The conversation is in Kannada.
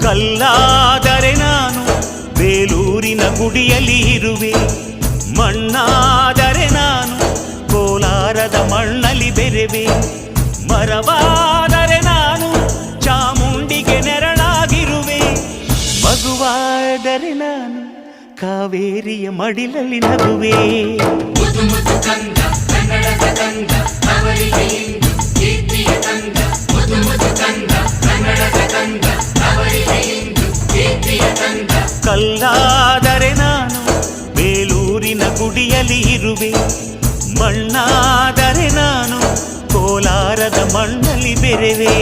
ಕಲ್ಲಾದರೆ ನಾನು ಬೇಲೂರಿನ ಗುಡಿಯಲ್ಲಿ ಇರುವೆ, ಮಣ್ಣಾದರೆ ನಾನು ಕೋಲಾರದ ಮಣ್ಣಲ್ಲಿ ಬೆರೆವೆ, ಮರವಾದರೆ ನಾನು ಚಾಮುಂಡಿಗೆ ನೆರಳಾಗಿರುವೆ, ಮಗುವಾದರೆ ನಾನು ಕಾವೇರಿಯ ಮಡಿಲಲ್ಲಿ ನಗುವೆ. ಕಲ್ಲಾದರೆ ನಾನು ಬೇಲೂರಿನ ಗುಡಿಯಲ್ಲಿ ಇರುವೆ, ಮಣ್ಣಾದರೆ ನಾನು ಕೋಲಾರದ ಮಣ್ಣಲ್ಲಿ ಬೆರೆವೆ.